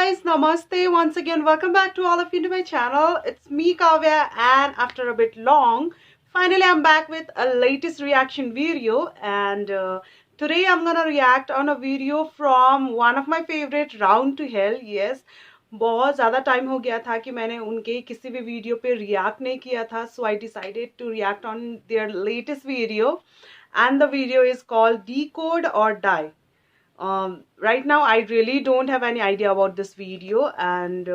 guys, namaste once again. Welcome back to all of you to my channel. It's me Kavya, and after a bit long, finally I'm back with a latest reaction video. And today I'm gonna react on a video from one of my favorite, Round to Hell. Yes, बहुत ज़्यादा time हो गया था कि मैंने उनके किसी भी वीडियो पे रिएक्ट नहीं किया था, so I decided to react on their latest video, and the video is called Decode or Die. Right now I really don't have any idea about this video, and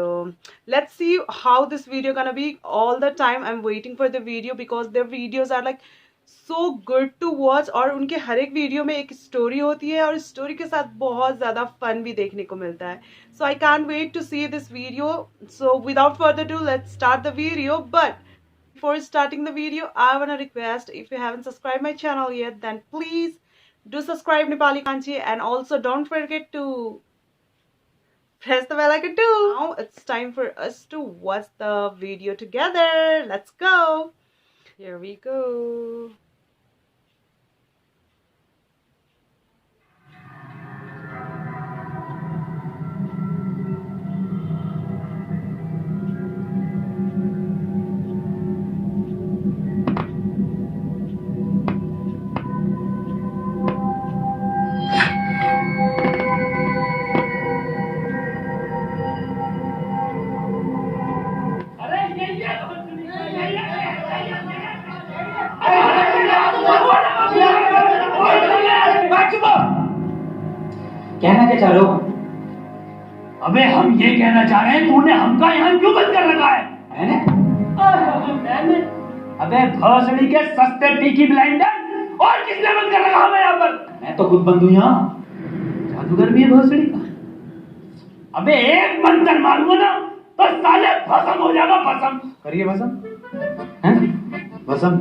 let's see how this video gonna be. All the time I'm waiting for the video because their videos are like so good to watch, और उनके हर एक video में एक story होती है और story के साथ बहुत ज़्यादा फन भी देखने को मिलता है. So I can't wait to see this video. So without further ado, let's start the video. But before starting the video, I wanna request, if you haven't subscribed my channel yet, then please do subscribe Nepali Kanchi, and also don't forget to press the bell icon too. Now it's time for us to watch the video together. Let's go. Here we go. कहना क्या चाह रहे हो? अबे हम ये कहना चाह रहे हैं, तूने हमका यहाँ क्यों बंद कर रखा है? मैंने? अबे भोसड़ी के सस्ते पीकी ब्लाइंडर, और किसने बंद कर रखा हमें यहाँ पर? मैं तो खुद बंद हूँ यहाँ। जादूगर भी है भोसड़ी का। अबे एक मंत्र मारूंगा ना तो साले भस्म हो जाएगा, भस्म। करिए भस्म, हैं? भस्म।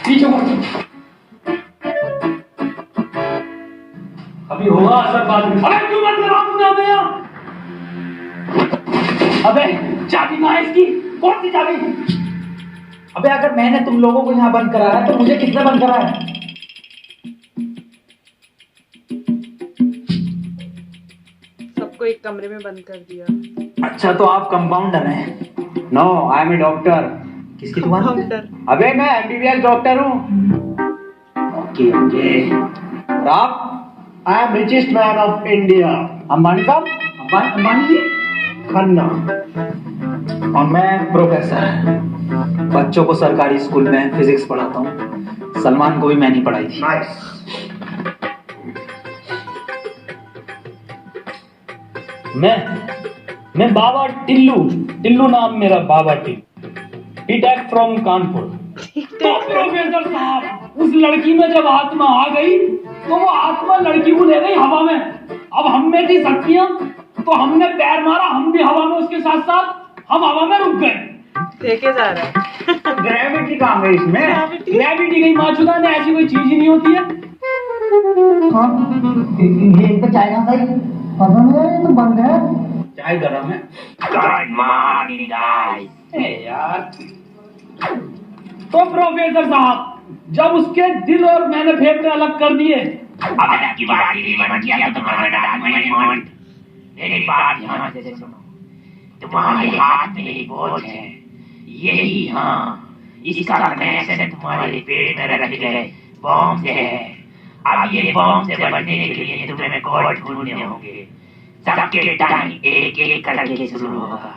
पीछे को। अभी होगा असर बाद में। अबे क्यों बंद कराऊंगा मैं यहाँ? अबे चाबी कहाँ है इसकी? कौन सी चाबी? अबे अगर मैंने तुम लोगों को यहाँ बंद कराया तो मुझे किसने बंद कराया? सबको एक कमरे में बंद कर दिया. अच्छा तो आप कंपाउंडर हैं? No, I am a doctor. किसकी दुकान? काउंटर. अबे मैं एमबीबीएस डॉक्टर हूँ. Okay okay. और आप? I am richest man of India. Ambani साहब? अंबानी जी? खन्ना. और मैं प्रोफेसर. बच्चों को सरकारी स्कूल में फिजिक्स पढ़ाता हूँ. सलमान को भी मैंने पढ़ाई थी. नाइस. मैं बाबा टिल्लू नाम मेरा, बाबा टिल्लू. BTech from Kanpur. तो प्रोफेसर साहब, उस लड़की में जब आत्मा आ गई तो वो आत्मा लड़की को ले गई हवा में. अब हम में थी शक्तियां, तो हमने पैर मारा, हम भी हवा में उसके साथ साथ हम हवा में रुक गए. देखे जा रहा है. ग्रेविटी कहाँ गई इसमें? ग्रेविटी गई माचुदा ने, ऐसी कोई चीज ही नहीं होती है. ये तो चाय ना सही. पता नहीं है, तो बंद है. चाय गरम है. यार तो प्रोफेसर साहब, जब उसके दिल और मैंने फेफड़े अलग कर दिए, मेरी बात ध्यान से सुनो. तुम्हारे हाथ में एक बोझ है, यही, हाँ, इसका कनेक्शन तुम्हारे पेट में रखे गए बॉम्ब से है. अब ये बॉम्ब से बचने के लिए तुम्हें कोड ढूंढने होंगे. सबके टाइम एक एक करके शुरू होगा.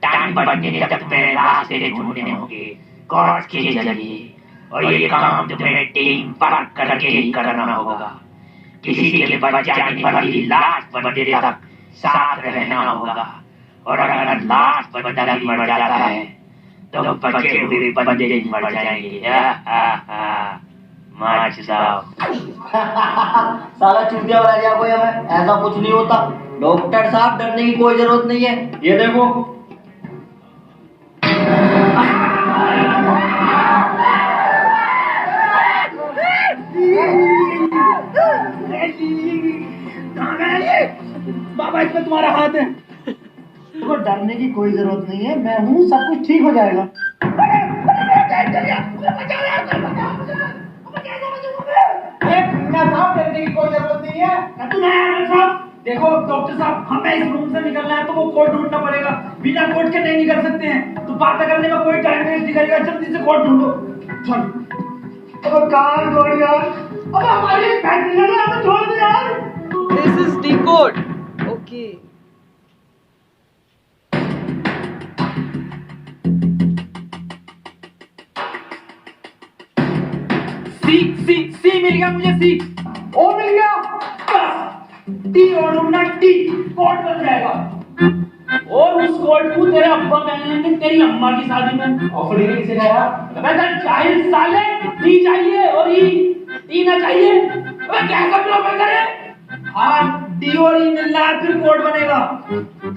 टाइम बढ़ने तक तुम्हें रास्ते ढूंढने होंगे कोड के जरिए, और ये काम तुम्हें टीम वर्क करके ही करना होगा. किसी के बच जाने वाली लास्ट बंदे तक साथ रहना होगा, और अगर लास्ट बंदा भी मर जाता है तो बचे हुए बंदे भी मर जाएंगे. साला चूतिया वाला दिया कोई हमें. ऐसा कुछ नहीं होता डॉक्टर साहब, डरने की कोई जरूरत नहीं है. ये देखो. बाबा इसमें तुम्हारा हाथ है. तो डरने की कोई जरूरत नहीं है. मैं हूँ, सब कुछ ठीक हो जाएगा. खन्ना साहब, डरने की कोई जरूरत नहीं है। तू नहीं आया साहब। देखो डॉक्टर साहब, हमें इस रूम से निकलना है तो वो कोड ढूंढना पड़ेगा। बिना कोड के नहीं निकल सकते हैं। तो बात करने में कोई टाइम वेस्ट नहीं करेगा, जल्दी से कोड ढूंढो। चल। अब कहाँ छोड़ यार, अब हमारी फैक्ट्री है ना, तो छोड़ दे यार। This is decode. Okay. सी मिल गया मुझे, सी। ओ मिल गया। बस टी और ढूंढना, टी कोड बन जाएगा। और उस कोड को तेरे अब्बा पहनेंगे तेरी अम्मा की शादी में। ऑफर देने किसे गया? वैसा जाहिल साले, टी चाहिए और ई ना चाहिए। अबे कैसा प्रोफेसर है? हाँ, डी और ई मिल रहा है, फिर कोड बनेगा।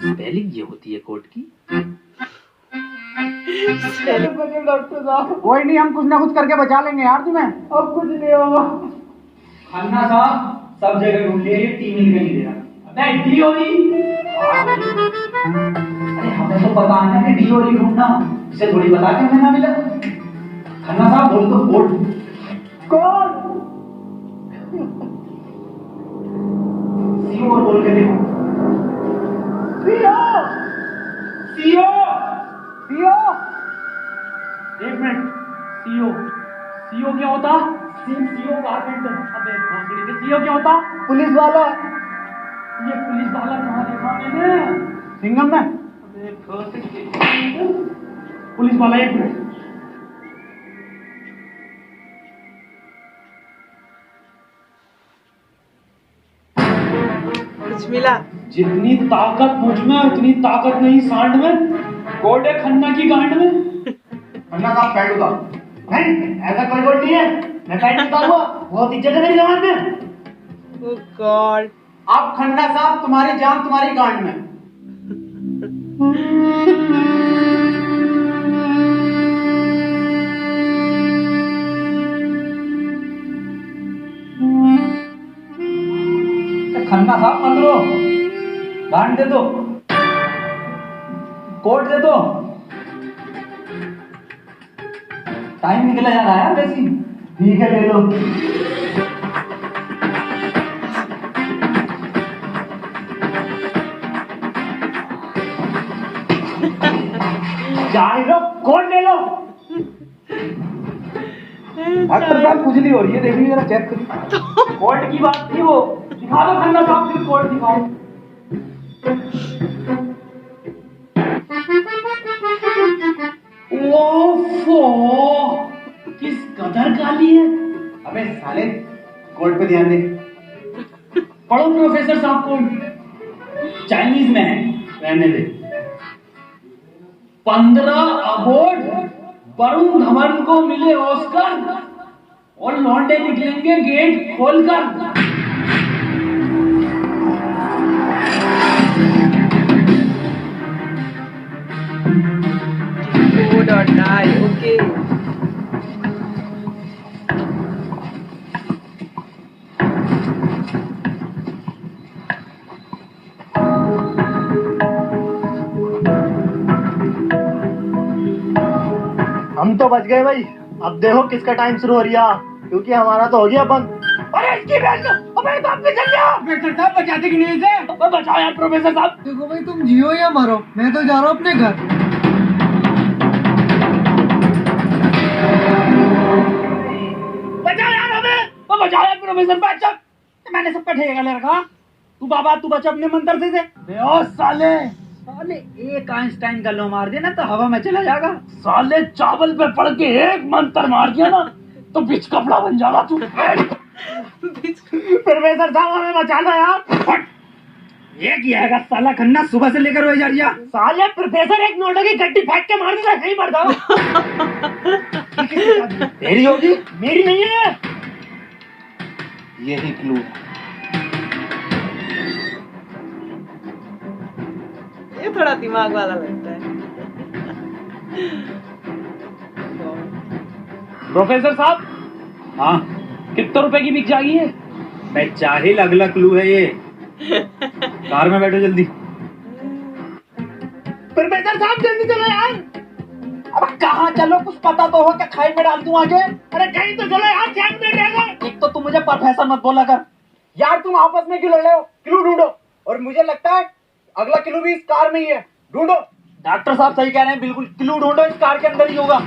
स्पेलिंग ये होती है कोड की। डॉक्टर साहब, कोई नहीं, हम कुछ ना कुछ करके बचा लेंगे यार तुम्हें। अब कुछ नहीं होगा। खन्ना साहब, सब जगह ढूंढ लिए, टी मिल गई दे रहा। अबे डी और ई। अरे हमें तो पता है ना कि डी और ई ढूंढना, इसे थोड़ी बता के हमें ना मिला। खन्ना साहब बोल तो कोड। कौन? सीओ और बोल के देखो। सीओ। सीओ। सीओ। एक मिनट, सीओ सीओ क्या होता? CO carpenter. अबे भोसड़ी के सीओ क्या होता? पुलिस वाला। ये पुलिस वाला कहाँ देखा मैंने? सिंघम में। अबे भोसड़ी के पुलिस वाला। एक मिनट, कुछ मिला? जितनी ताकत मुझ में उतनी ताकत नहीं सांड में। कोड है खन्ना की गांड में। खन्ना साहब पैंट उतारो। नहीं, ऐसा कोई कोड नहीं है। मैं पैंट उतारूंगा, बहुत इज्जत है मेरी जमात में। Oh God. अब खन्ना साहब, तुम्हारी जान तुम्हारी गांड में। खन्ना साहब मत रो, गांड दे दो, कोड दे दो। टाइम निकला जा रहा है वैसी। ठीक है, ले लो। जाए लो, कोड ले लो। डॉक्टर साहब खुजली हो रही है, देखिए जरा चेक करिए। कोड की बात थी वो। दिखा दो खन्ना साहब, फिर कोड दिखाओ। ओफो, किस कदर काली है। अबे साले, कोड पे ध्यान दे। पढ़ो प्रोफेसर साहब कोड। चाइनीज में है, रहने दे। 15 अवार्ड वरुण धवन को मिले ऑस्कर, और लौंडे निकलेंगे गेट खोलकर। Code or die. Okay. हम तो बच गए भाई। अब देखो किसका टाइम शुरू हो रहा, क्योंकि हमारा तो हो गया बंद। अरे इसकी बहन, अबे तो आपने चल गया। डॉक्टर साहब बचाते कि नहीं इसे? अबे बचाओ यार प्रोफेसर साहब। देखो भाई, तुम जियो या मरो, मैं तो जा रहा हूँ अपने घर। बचाओ यार हमें, बचाओ यार प्रोफेसर बचाओ। मैंने सबका ठेका ले रखा। तू बाबा तू बचा अपने मंत्र से। ओ साले, साले एक आइंस्टाइन का लो मार दिया ना तो हवा में चला जाएगा। साले चावल पे पड़ के एक मंत्र मार दिया ना तो बिच कपड़ा बन जाएगा तू। प्रोफेसर साहब हमें बचा लो यार। ये किया है साला खन्ना, सुबह से लेकर वही जा रही है। साले प्रोफेसर एक नोटों की गड्डी फेंक के मार देता, नहीं मरता। तेरी होगी, मेरी नहीं है। यही क्लू है। ये थोड़ा दिमाग वाला लगता है। प्रोफेसर साहब, हाँ कितने रुपए की बिक जाएगी ये? मैं चाहिल, अगला क्लू है ये। कार में बैठो जल्दी। प्रोफेसर साहब जल्दी चलो यार। अब कहाँ चलो, कुछ पता तो हो, क्या खाई में डाल दूं आगे? अरे कहीं तो चलो यार, 4 मिनट रह गए। एक तो तुम मुझे प्रोफेसर मत बोला कर। यार तुम आपस में क्यों लड़ रहे हो? क्लू ढूंढो। और मुझे लगता है अगला क्लू भी इस कार में ही है, ढूंढो। डॉक्टर साहब सही कह रहे हैं, बिल्कुल क्लू ढूंढो, इस कार के अंदर ही होगा।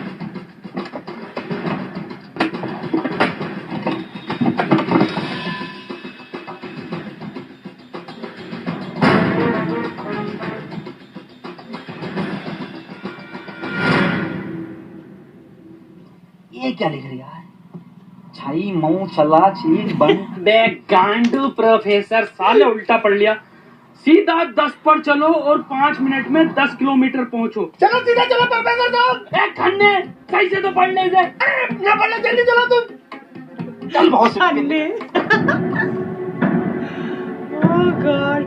ये क्या लिख रहा है? छाई मऊ चला चीज बन। बे गांडू प्रोफेसर, साले उल्टा पढ़ लिया। सीधा 10 पर चलो और 5 मिनट में 10 किलोमीटर पहुंचो। चलो सीधा चलो प्रोफेसर साहब। ए खन्ने, सही से तो पढ़ने से। ना पढ़ना, जल्दी चलो तुम। चल बहुत अन्ने। Oh God.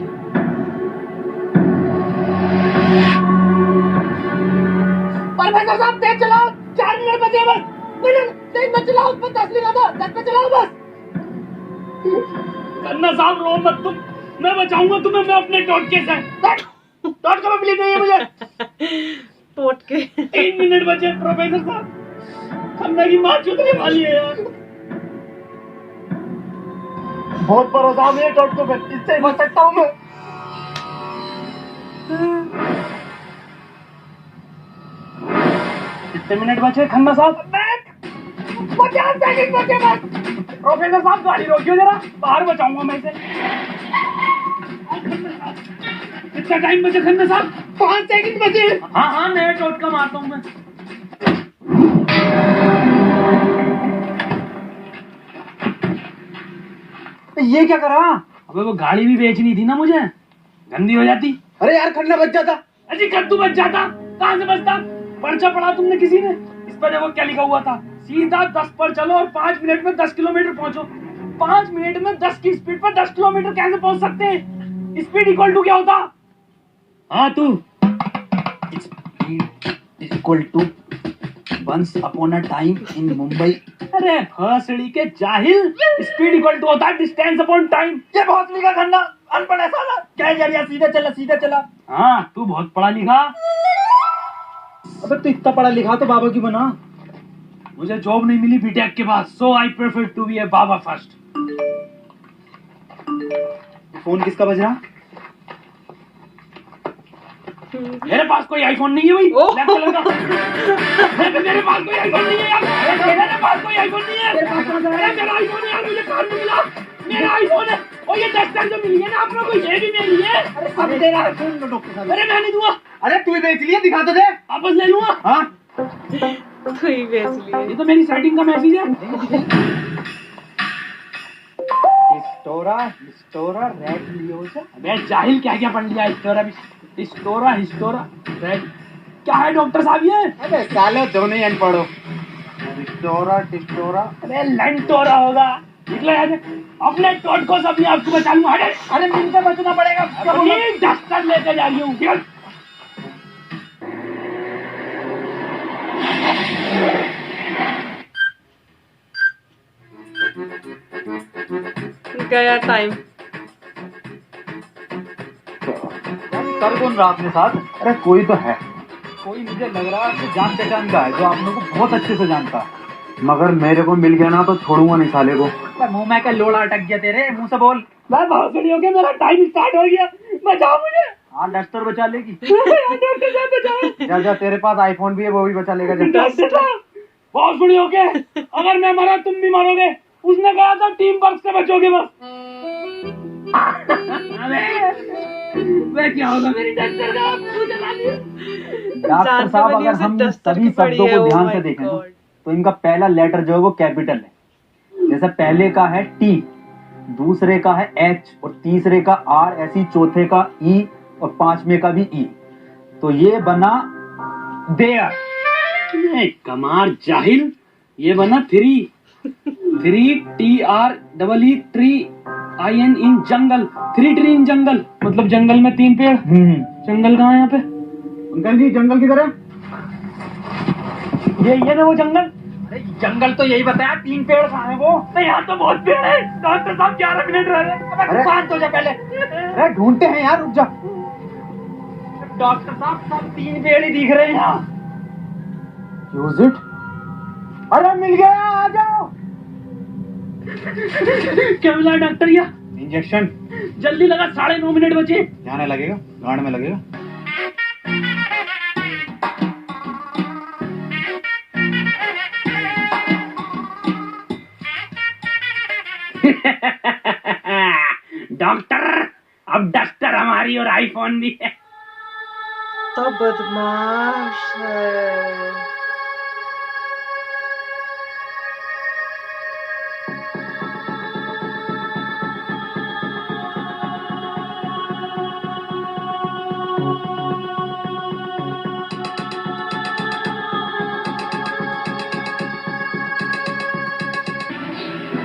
प्रोफेसर साहब तेज चलाओ, 4 मिनट बचे बस। तेज मत चलाओ, उसमें 10 लिखा था, 10 पे चलाओ बस। खन्ना साहब रो मत तुम, मैं बचाऊंगा तुम्हें, मैं अपने टोटके से। टोटका में बिलीव नहीं है मुझे। टोट के 3 मिनट बचे प्रोफेसर साहब, खन्ना की माँ चुदने वाली है यार। बहुत भरोसा है मेरे टोटकों पे, इससे ही बच सकता हूँ मैं। कितने मिनट बचे खन्ना साहब? 50 सेकंड बचे बस। प्रोफेसर साहब गाड़ी रोकियो जरा, बाहर बचाऊंगा मैं इसे। कितना टाइम बचे खन्ना साहब? 5 सेकंड बचे। हाँ हाँ, मैं टोटका मारता हूँ मैं। ये क्या करा? अबे वो गाड़ी भी बेचनी थी ना मुझे, गंदी हो जाती। अरे यार खन्ना बच जाता। अजी कद्दू बच जाता, कहाँ से बचता? पर्चा पढ़ा तुमने किसी ने? इस पर देखो क्या लिखा हुआ था, सीधा 10 पर चलो और 5 मिनट में 10 किलोमीटर पहुंचो। 5 मिनट में 10 की स्पीड पर 10 किलोमीटर कैसे पहुंच सकते हैं? स्पीड इक्वल टू क्या होता? हाँ तू। Equal to once upon a time in Mumbai. अरे भोसड़ी के जाहिल, स्पीड इक्वल टू होता है डिस्टेंस अपॉन टाइम। ये बहुत लिखा खन्ना, अनपढ़ है साला। क्या यार, सीधा चला सीधा चला। हाँ तू बहुत पढ़ा लिखा। अबे तू इतना पढ़ा लिखा तो बाबा क्यों बना? मुझे जॉब नहीं मिली बीटेक के बाद, so I prefer to be a baba first. Phone किसका बज रहा? मेरे पास कोई आईफोन नहीं है भाई, ब्लैक कलर का। मेरे पास कोई आईफोन नहीं है यार, मेरे पास कोई आईफोन नहीं है। अरे मेरा आईफोन है यार, मुझे कार में मिला, मेरा आईफोन है। और ये 10 साल जो मिली है ना आप लोगों को, ये भी मेरी है। अरे सब तेरा है, फोन लो डॉक्टर साहब। अरे मैं नहीं दूंगा, अरे तू ही बेच लिया, दिखा तो दे। वापस ले लूंगा। हाँ तो ही बेच लिए। ये तो मेरी सेटिंग का मैसेज है। हिस्टोरा रेड लियोजा। अबे जाहिल, क्या क्या पढ़ लिया? हिस्टोरा रेड क्या है डॉक्टर साहब ये? अबे साले दोनों ही अनपढ़ हो। टिस्टोरा। अरे लंटोरा होगा। निकलो यहाँ से, अपने टोट को सब आपको बचा लूंगा। अरे मिलकर बचना पड़ेगा। अपनी डस्टर लेके जा रही हूँ। गया टाइम। कर कौन रहा अपने साथ? अरे कोई तो है, कोई मुझे लग रहा है जान पहचान का है, जो आप लोगों को बहुत अच्छे से जानता है। मगर मेरे को मिल गया ना तो छोड़ूंगा नहीं साले को। मुंह में का लोड़ा अटक गया तेरे, मुंह से बोल। मैं बहुत सुनी हो गया, मेरा टाइम स्टार्ट हो गया, बचाओ मुझे। हाँ डस्टर बचा लेगी। डॉक्टर साहब बचाओ। जा जा, तेरे पास आईफोन भी है, वो भी बचा लेगा। डॉक्टर साहब बहुत सुनी हो गया, अगर मैं मरा तुम भी मरोगे। उसने कहा था टीम वर्क से बचोगे बस। मैं क्या होगा मेरी डॉक्टर का? डॉक्टर साहब अगर हम सभी शब्दों को ध्यान से देखें ना, तो इनका पहला लेटर जो है वो कैपिटल है। जैसे पहले का है टी, दूसरे का है एच और तीसरे का आर, ऐसी चौथे का ई और पांचवे का भी ई। तो ये बना देयर। कमार जाहिल, ये बना 3 TREE tree IN in jungle. 3 tree in jungle मतलब जंगल में 3 पेड़। जंगल कहाँ है यहाँ पे? अंकल जी जंगल किधर है? ये ना वो जंगल। अरे जंगल तो यही बताया, 3 पेड़ कहाँ है वो? नहीं यहाँ तो बहुत पेड़ है। डॉक्टर साहब 11 मिनट रह गए। अरे शांत हो जा पहले। अरे ढूंढते हैं यार, रुक जा। डॉक्टर साहब सब 3 पेड़ ही दिख रहे हैं यहाँ। Use it. अरे मिल गया, आ जाओ। क्या मिला डॉक्टर? या इंजेक्शन जल्दी लगा, 9:30 मिनट बचे। यहाँ नहीं लगेगा, गांड में लगेगा। डॉक्टर, अब डस्टर हमारी और आईफोन भी है। तो बदमाश है।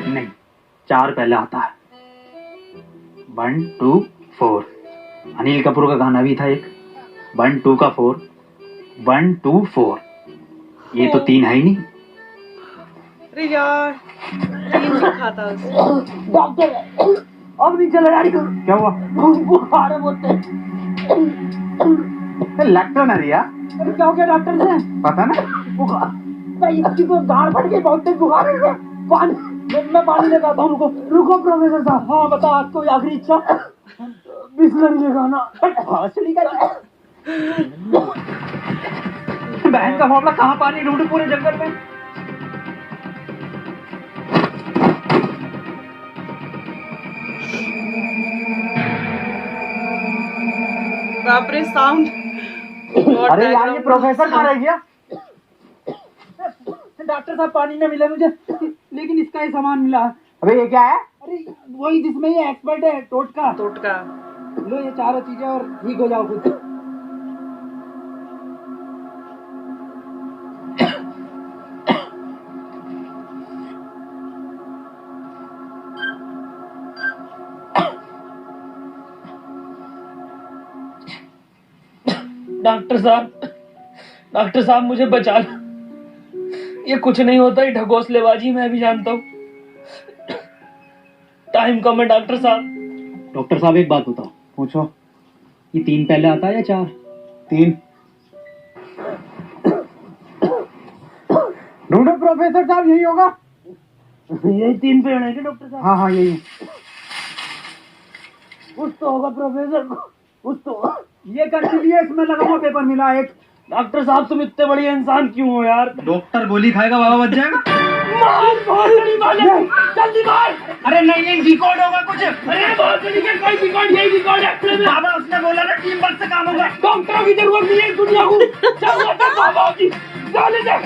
नहीं, 4 पहले आता है। 1 2 4। अनिल कपूर का गाना भी था एक, 1 2 का 4, 1 2 4। ये तो 3 है ही नहीं। अरे यार, 3 लिखा था उसने। डॉक्टर, अब नहीं चला गाड़ी को। क्या हुआ? बुखार है बोलते। लगता ना रिया। अरे क्या हो गया डॉक्टर से? पता ना। बुखार भाई, इसकी तो गांड फट गई, बहुत तेज बुखार है। पानी, मैं पानी लेकर आता हूँ। रुको रुको प्रोफेसर साहब। हाँ बता, आज कोई आखिरी इच्छा? बिस्लरी लगाना। हंसली का बहन का मामला, कहाँ पानी ढूंढे पूरे जंगल में। बाप रे, साउंड। अरे यार, ये प्रोफेसर कहाँ रह गया? डॉक्टर साहब, पानी न मिला मुझे, लेकिन इसका ही सामान मिला। अबे ये क्या है? अरे वही जिसमें ये एक्सपर्ट है, टोटका। टोटका। लो ये चारों चीजें और ठीक हो जाओ खुद। डॉक्टर साहब मुझे बचा लो। ये कुछ नहीं होता, ये ढकोसलेबाजी मैं भी जानता हूँ। टाइम कम है डॉक्टर साहब। डॉक्टर साहब एक बात बताओ। पूछो। ये 3 पहले आता है या 4? 3। ढूंढो प्रोफेसर साहब, यही होगा। यही 3 पेड़ है कि डॉक्टर साहब? हाँ हाँ यही। कुछ तो होगा प्रोफेसर, कुछ तो होगा। ये करके लिए इसमें लगा हुआ पेपर मिला एक। डॉक्टर साहब तुम इतने बड़े इंसान क्यों हो यार? डॉक्टर गोली खाएगा, बाबा बच जाएगा। मार बहुत बड़ी बात है, जल्दी मार। अरे नहीं, रिकॉर्ड होगा कुछ। अरे बहुत बड़ी क्या, कोई रिकॉर्ड, यही रिकॉर्ड है। बाबा उसने बोला ना, टीम वर्क से काम होगा। डॉक्टरों की जरूरत नहीं है दुनिया को। चलो बाबा की चले जा।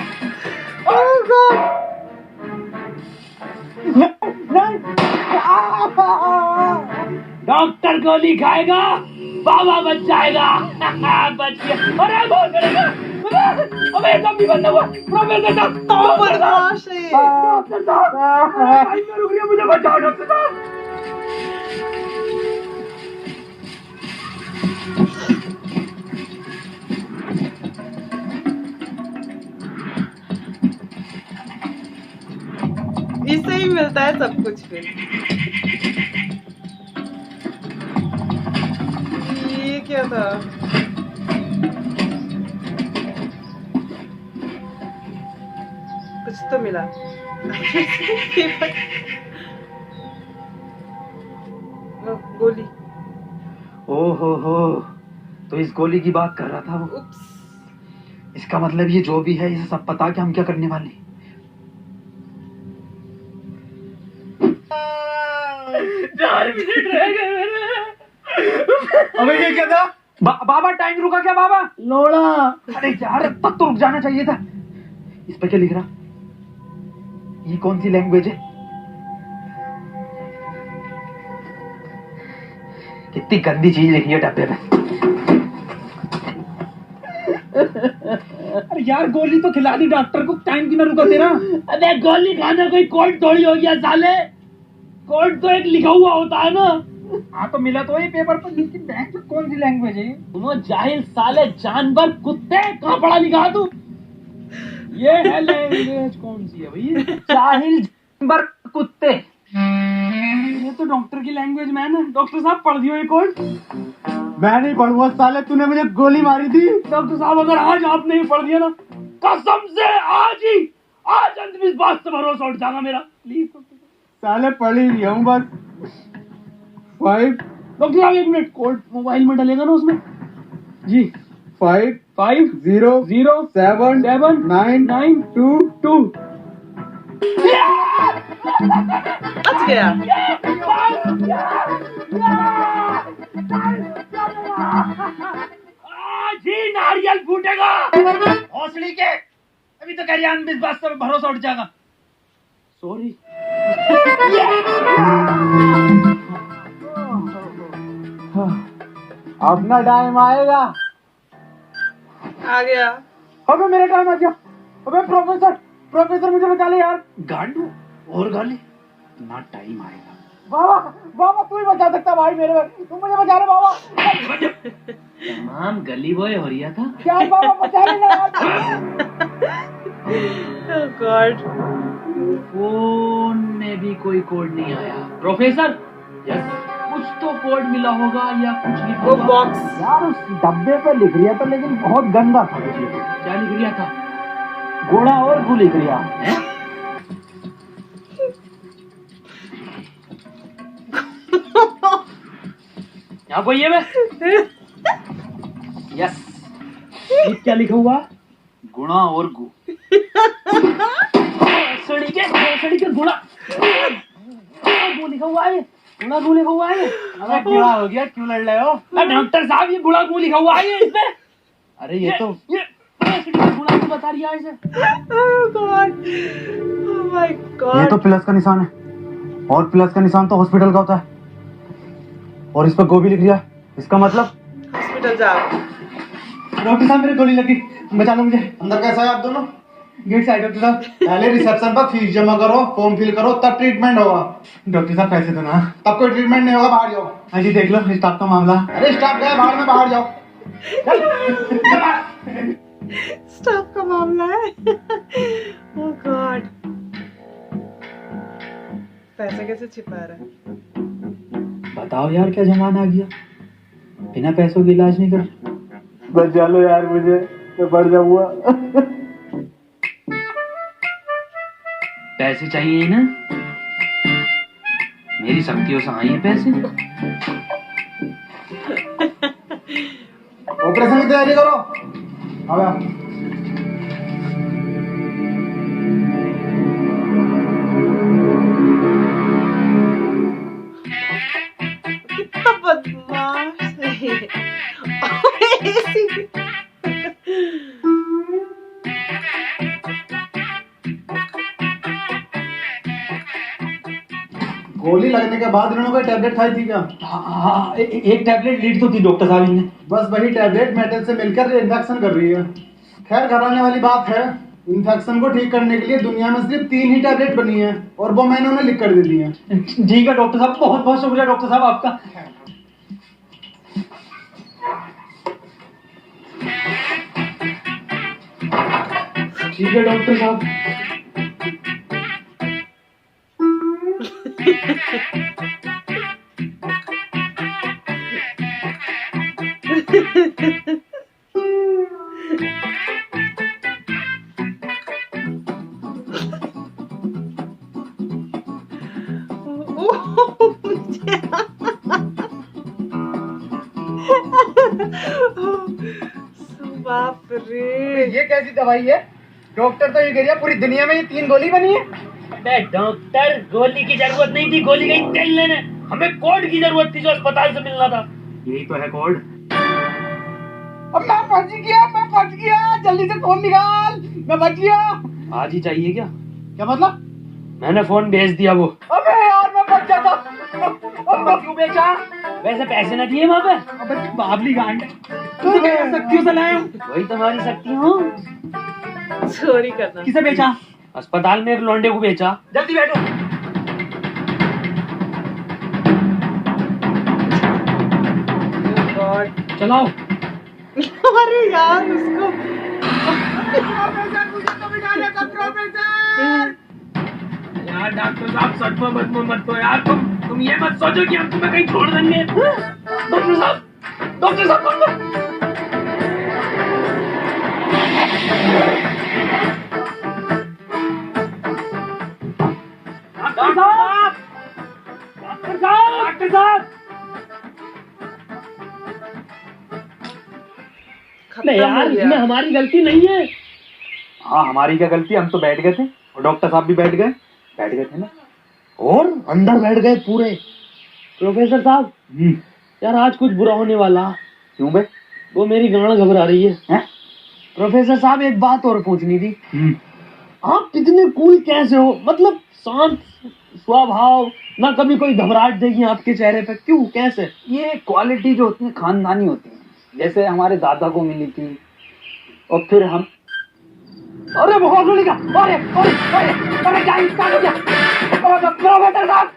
डॉक्टर गोली खाएगा, बाबा बच जाएगा। बच गया। अरे बहुत करेगा। अबे सब भी बंद हुआ। प्रोफेसर साहब, तो बदमाश है। डॉक्टर साहब, रुक गया, मुझे बचाओ डॉक्टर साहब। इससे ही मिलता है सब कुछ। फिर ये क्या था? कुछ तो मिला। गोली। ओहो, तो इस गोली की बात कर रहा था वो। उप्स। इसका मतलब ये जो भी है, इसे सब पता कि हम क्या करने वाले हैं। 4 मिनट रह गए मेरे। अबे ये क्या था? बाबा टाइम रुका क्या बाबा? लोड़ा। अरे यार, अब तक तो रुक जाना चाहिए था। इस पे क्या लिख रहा? ये कौन सी लैंग्वेज है? कितनी गंदी चीज लिखी है डब्बे में। अरे यार, गोली तो खिला दी डॉक्टर को, टाइम की ना रुका तेरा। अबे गोली खाना कोई कोड थोड़ी हो गया साले। कोड तो एक लिखा हुआ होता है ना। हाँ तो मिला तो ये पेपर पर, लेकिन बैंक में कौन सी लैंग्वेज है? तुम जाहिल साले, जानवर कुत्ते, कहाँ पढ़ा लिखा तू? ये है लैंग्वेज कौन सी है भाई? जाहिल जानवर कुत्ते। ये तो डॉक्टर की लैंग्वेज मैन है। डॉक्टर साहब पढ़ दियो ये कोड। मैं नहीं पढ़ूंगा साले, तूने मुझे गोली मारी थी। डॉक्टर साहब अगर आज आपने ये पढ़ दिया ना, कसम से आज अंधविश्वास से भरोसा उठ जाएगा मेरा, प्लीज। साले पढ़ ही लिया हूँ बस। 5 डॉक्टर साहब 1 मिनट, कोड मोबाइल में डलेगा ना उसमें जी। 5 5 0 0 7 7 9 9 2 2। बच गया। जी नारियल फूटेगा हौसली के, अभी तो कह रही अंधविश्वास से भरोसा उठ जाएगा। सॉरी। अपना टाइम आएगा। आ गया। अबे मेरा टाइम आ गया। अबे प्रोफेसर मुझे बचा ले यार। गांडू और गाली ना, टाइम आएगा। बाबा तू ही बचा सकता भाई मेरे को, तुम मुझे बचा ले बाबा। तमाम गली बॉय हो रहा था क्या बाबा बचा ले यार। Oh God. फोन में भी कोई कोड नहीं आया। प्रोफेसर यस, कुछ तो कोड मिला होगा या कुछ लिखा वो होगा। बॉक्स यार उस डब्बे पे लिख रिया था, लेकिन बहुत गंदा था कुछ लिखा। क्या लिख रिया था? गोड़ा और गु लिख रिया। यहाँ कोई है? यस, ये क्या लिखा हुआ? गुणा और गु। सड़ी के गुणा गु लिखा हुआ है, गुणा गु लिखा हुआ है। अबे क्या हो गया, क्यों लड़ रहे हो? डॉक्टर साहब ये गुणा गु लिखा हुआ है इसमें। अरे ये तो ये गुणा गु बता रही है इसे। Oh God. Oh my ये God. तो प्लस का निशान है, और प्लस का निशान तो हॉस्पिटल का होता है, और इस पर गो भी लिख रिया। इसका मतलब हॉस्पिटल जाओ। डॉक्टर साहब मेरे गोली लगी, बचा लो मुझे। अंदर कैसा है आप दोनों? गेट से आए डॉक्टर साहब। पहले रिसेप्शन पर फीस जमा करो, फॉर्म फिल करो, तब ट्रीटमेंट होगा। डॉक्टर साहब पैसे दो ना। तब कोई ट्रीटमेंट नहीं होगा, बाहर जाओ। हाँ जी, देख लो स्टाफ का मामला। अरे स्टाफ गया बाहर में, बाहर जाओ। स्टाफ का मामला है। Oh God. पैसे कैसे छिपा रहा है? बताओ यार, क्या जमाना आ गया, बिना पैसों के इलाज नहीं कर। बचा लो यार मुझे, मैं बढ़ जाऊंगा। पैसे चाहिए ना? मेरी शक्तियों से आए पैसे। ऑपरेशन की तैयारी करो। अब आओ। कितना बदमाश है। गोली लगने के बाद इन्होंने कोई टैबलेट खाई थी क्या? हाँ, एक टैबलेट लीड तो थी डॉक्टर साहब ने। बस वही टैबलेट मेटल से मिलकर इन्फेक्शन कर रही है। खैर घबराने वाली बात है, इन्फेक्शन को ठीक करने के लिए दुनिया में सिर्फ 3 ही टैबलेट बनी है, और वो मैंने उन्हें लिख कर दे दी है। ठीक है डॉक्टर साहब, बहुत बहुत शुक्रिया डॉक्टर साहब आपका। ठीक है डॉक्टर साहब। बाप रे। ये कैसी दवाई है? डॉक्टर तो ये कह रहा पूरी दुनिया में ये 3 गोली बनी है। अबे डॉक्टर, गोली की जरूरत नहीं थी, गोली गई तेल लेने। हमें कोड की जरूरत थी जो अस्पताल से मिलना था। यही तो है कोड। अब मैं फंस गया, जल्दी से फोन निकाल, मैं बच गया। आज ही चाहिए क्या? क्या मतलब? मैंने फोन भेज दिया वो। अबे यार मैं बच जाता। क्यों बेचा? वैसे पैसे न दिए वहाँ पे। अबे बाबली गांड, तू क्या शक्तियों से लाया? वही तुम्हारी शक्ति हूँ। चोरी करना। किसे बेचा? अस्पताल में एक लौंडे को बेचा। जल्दी बैठो। गॉड। चलाओ। अरे यार उसको यार डॉक्टर साहब, सच में मत तो यार, तुम ये मत सोचो कि हम तुम्हें कहीं छोड़ देंगे। डॉक्टर साहब, डॉक्टर साहब डॉक्टर साहब। नहीं यार, इसमें हमारी गलती नहीं है। हाँ, हमारी क्या गलती, हम तो बैठ गए थे और डॉक्टर साहब भी बैठ गए थे ना, और अंदर बैठ गए पूरे। प्रोफेसर साहब, यार आज कुछ बुरा होने वाला। क्यों बे? वो मेरी गांड घबरा रही है। प्रोफेसर साहब, एक बात और पूछनी थी। आप इतने कूल कैसे हो? मतलब शांत स्वभाव, ना कभी कोई घबराहट देखी आपके चेहरे पे, क्यों, कैसे? ये क्वालिटी जो होती है खानदानी होती है, जैसे हमारे दादा को मिली थी और फिर हम। अरे बहुत का, अरे क्या स्टार्ट हो गया? प्रोफेसर साहब,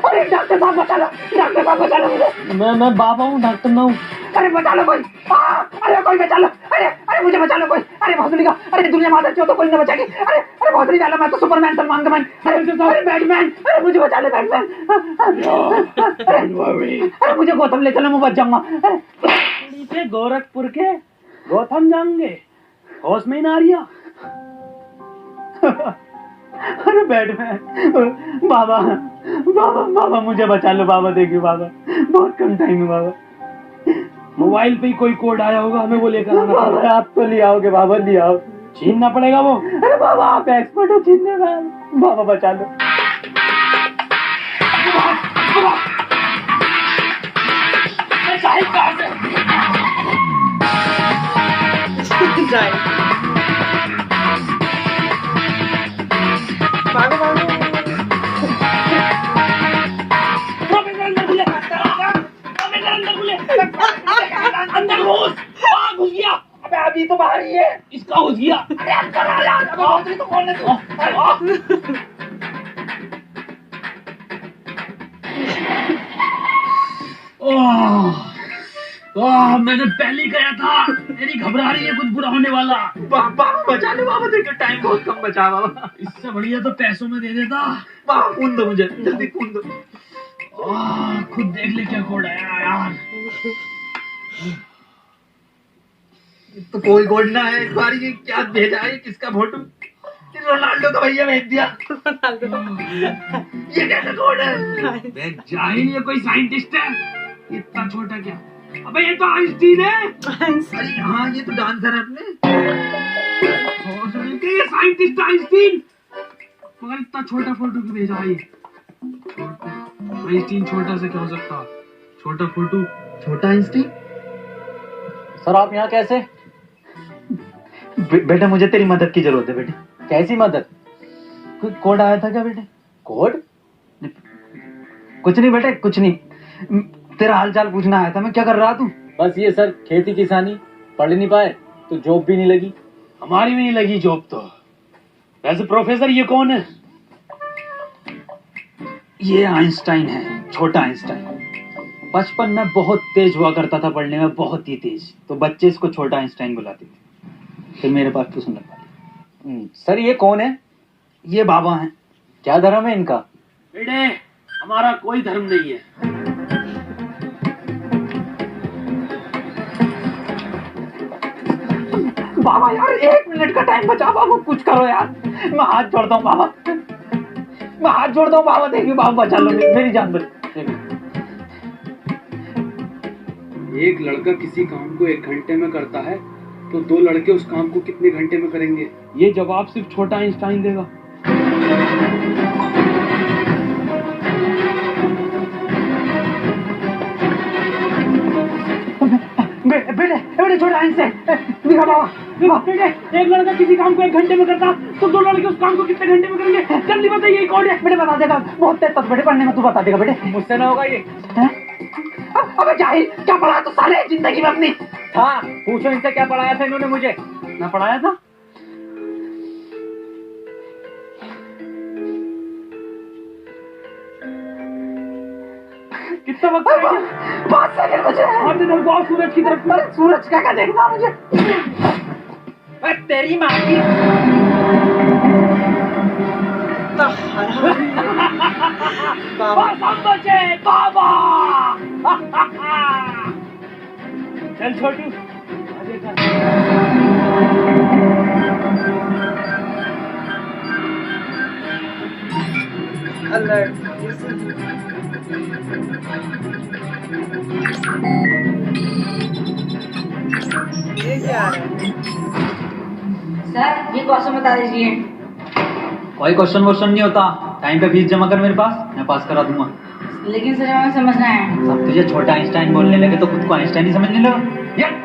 अरे डॉक्टर साहब बचा लो मुझे। मैं बाबा हूँ, डॉक्टर ना हूँ। अरे बचा लो कोई, अरे कोई बचा लो, अरे मुझे बचा लो कोई। अरे भोसड़ी का, अरे दुनिया में आदत तो कोई ना बचाएगी। अरे भोसड़ी वाला, मैं तो सुपरमैन, सलमान खान, अरे बैटमैन, अरे मुझे बचा लो बैटमैन। अरे मुझे गौतम ले चलो, मैं बच जाऊंगा। गोरखपुर के गौतम जाएंगे, होश में ही ना रिया। अरे बैटमैन, बाबा बाबा बाबा मुझे बचा लो बाबा, देखिए बाबा बहुत कम टाइम है बाबा। मोबाइल पे ही कोई कोड आया होगा, हमें वो लेकर आना। बाबा आप तो ले आओगे बाबा, ले आओ। छीनना पड़ेगा वो। अरे बाबा आप एक्सपर्ट हो छीनने में, बाबा बचा लो। भागो भागो। अंदर घुस गया। अबे अभी तो बाहर ही है, इसका घुस गया। अरे अंदर आ जा, अबे तो खोलने दो। मैंने पहले कहा था, मेरी घबरा रही है, कुछ बुरा होने वाला। बाबा बचा लो बाबा, देखो टाइम बहुत कम बचा बाबा। इससे बढ़िया तो पैसों में दे देता। बाबा खून दो मुझे, जल्दी खून दो। खुद देख ले क्या कोड आया यार। तो कोई कोड ना है इस बार, ये क्या भेजा है, किसका फोटो? रोनाल्डो का भैया भेज दिया। ये कैसा कोड है? जाहिर ये कोई साइंटिस्ट है, इतना छोटा क्या? अबे ये तो आइंस्टीन है। अरे हाँ, ये तो डांसर है अपने। ये साइंटिस्ट आइंस्टीन, मगर इतना छोटा फोटो क्यों भेजा है? आइंस्टीन छोटा से क्या हो सकता? छोटा फोटो, छोटा आइंस्टीन। सर आप यहाँ कैसे? बेटा मुझे तेरी मदद की जरूरत है बेटे। कैसी मदद? कोई कोड आया था क्या बेटे? कोड? कुछ नहीं बेटे, कुछ नहीं, तेरा हाल चाल पूछना आया था। मैं क्या कर रहा तू? बस ये सर, खेती किसानी, पढ़ नहीं पाए तो जॉब भी नहीं लगी। हमारी भी नहीं लगी जॉब तो। वैसे प्रोफेसर ये कौन है? ये आइंस्टाइन है, छोटा आइंस्टाइन। बचपन में बहुत तेज हुआ करता था पढ़ने में, बहुत ही तेज, तो बच्चे इसको छोटा आइंस्टाइन बुलाते थे। फिर मेरे पास ट्यूशन लगवा दिया। सर ये कौन है? ये बाबा हैं। क्या धर्म है इनका? बेटे हमारा कोई धर्म नहीं है। बाबा यार 1 मिनट का टाइम बचा बाबा, कुछ करो यार, मैं हाथ जोड़ता हूँ बाबा, मैं हाथ जोड़ता हूँ बाबा, देखिए बाबा बचा लो, मेरी जान बचा। एक लड़का किसी काम को 1 घंटे में करता है तो 2 लड़के उस काम को कितने घंटे में करेंगे? ये जवाब सिर्फ छोटा आइंस्टाइन देगा। बेटे छोटा आइंस्टाइन, दिखा बाबा। बेटे एक लड़का किसी काम को 1 घंटे में करता तो 2 लड़के उस काम को कितने घंटे में करेंगे? जल्दी बताइए ये कौन है? बेटे बता देगा, बहुत तेज तक बेटे पढ़ने में, तू बता देगा बेटे। मुझसे ना होगा ये। अबे जाहिल, क्या पढ़ा तो साले जिंदगी में अपनी? हाँ पूछो इनसे, क्या पढ़ाया था इन्होंने मुझे? ना पढ़ाया था? कितना वक्त है? 5 सेकंड बचे हैं। आपने देखो सूरज की तरफ। अरे सूरज क्या देखना मुझे? तेरी माँ की। बाबा सब बचे बाबा। चल छोटू आगे चल। अलर्ट। ये क्या है? सर ये क्वेश्चन बता दीजिए। कोई क्वेश्चन वोश्चन नहीं होता, टाइम पे फीस जमा कर मेरे पास, मैं पास करा दूंगा। लेकिन सर हमें समझना है। सब तुझे छोटा आइंस्टाइन बोलने लगे तो खुद को आइंस्टाइन ही समझने लगा यार।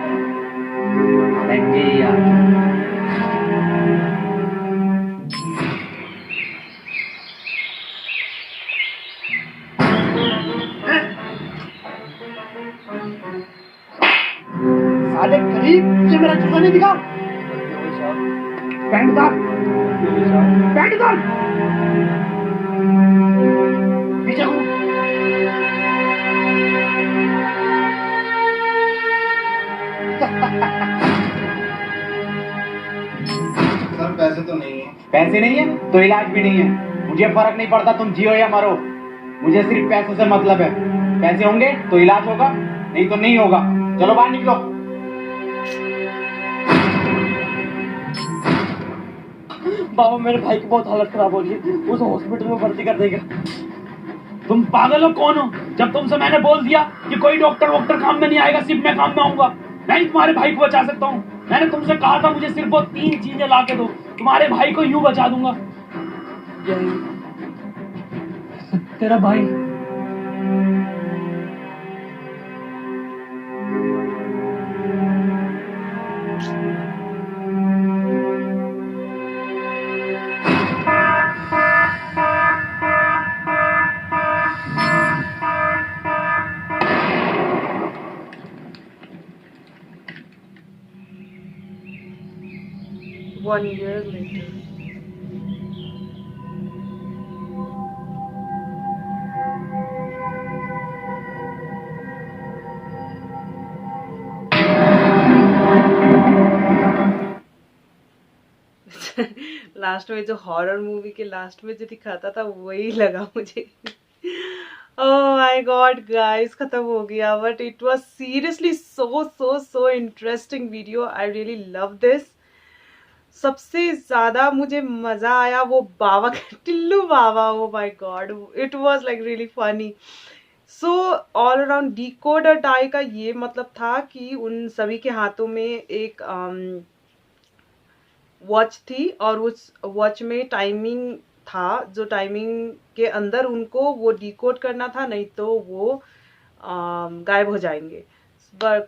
साले गरीब से मेरा जूता नहीं दिखा। पैंट उतार, पैंट उतार, पीछे घूम। सर पैसे तो नहीं है। पैसे नहीं है तो इलाज भी नहीं है। मुझे फर्क नहीं पड़ता तुम जियो या मरो, मुझे सिर्फ पैसों से मतलब है। पैसे होंगे तो इलाज होगा, नहीं तो नहीं होगा। चलो बाहर निकलो। बाबा मेरे भाई की बहुत हालत खराब हो रही है, उस हॉस्पिटल में भर्ती कर देगा। तुम पागल हो कौन हो? जब तुमसे मैंने बोल दिया कि कोई डॉक्टर वॉक्टर काम में नहीं आएगा, सिर्फ मैं काम में आऊंगा। मैं ही तुम्हारे भाई को बचा सकता हूँ। मैंने तुमसे कहा था मुझे सिर्फ वो 3 चीजें ला के दो, तुम्हारे भाई को यूं बचा दूंगा। तेरा भाई One year later. लास्ट में जो हॉरर मूवी के लास्ट में जो दिखाता था वही लगा मुझे। ओह माय गॉड गाइस, खत्म हो गया। But it was seriously so interesting video. I really love this. सबसे ज्यादा मुझे मजा आया वो बाबा का, Tillu Baba. Oh my god, it was like really funny. So all around decode और डाई का ये मतलब था कि उन सभी के हाथों में एक वॉच थी और उस वॉच में टाइमिंग था, जो टाइमिंग के अंदर उनको वो डिकोड करना था, नहीं तो वो गायब हो जाएंगे।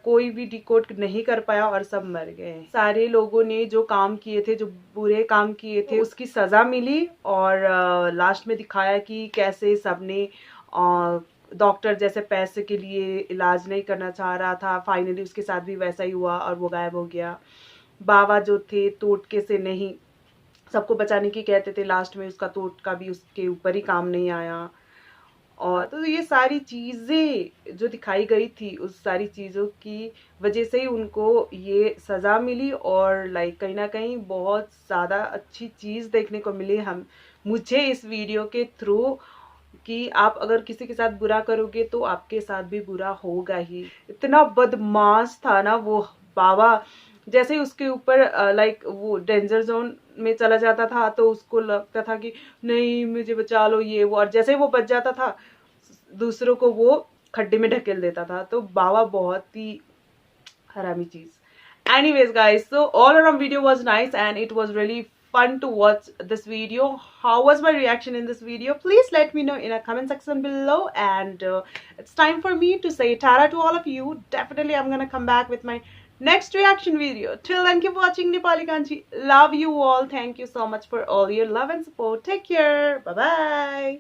कोई भी डिकोड नहीं कर पाया और सब मर गए। सारे लोगों ने जो काम किए थे, जो बुरे काम किए थे, उसकी सजा मिली। और लास्ट में दिखाया कि कैसे सबने डॉक्टर जैसे पैसे के लिए इलाज नहीं करना चाह रहा था, फाइनली उसके साथ भी वैसा ही हुआ और वो गायब हो गया। बाबा जो थे तोटके से नहीं, सबको बचाने की कहते थे, लास्ट में उसका तोटका भी उसके ऊपर ही काम नहीं आया। और तो ये सारी चीज़ें जो दिखाई गई थी, उस सारी चीज़ों की वजह से ही उनको ये सज़ा मिली। और लाइक कहीं ना कहीं बहुत ज़्यादा अच्छी चीज़ देखने को मिली मुझे इस वीडियो के थ्रू, कि आप अगर किसी के साथ बुरा करोगे तो आपके साथ भी बुरा होगा ही। इतना बदमाश था ना वो बाबा। जैसे ही उसके ऊपर लाइक वो डेंजर जोन में चला जाता था तो उसको लगता था कि नहीं मुझे बचा लो ये वो, और जैसे ही वो बच जाता था दूसरों को वो खड्डे में ढकेल देता था। तो बाबा बहुत ही हरामी चीज। Anyways guys, so all around video was nice and it was really fun to watch this video. How was my reaction in this video? Please let me know in a comment section below. And it's time for me to say tara to all of you. Definitely I'm gonna come back with my next reaction video. Till then, keep watching Nepali Kanchi. Love you all. Thank you so much for all your love and support. Take care. Bye bye.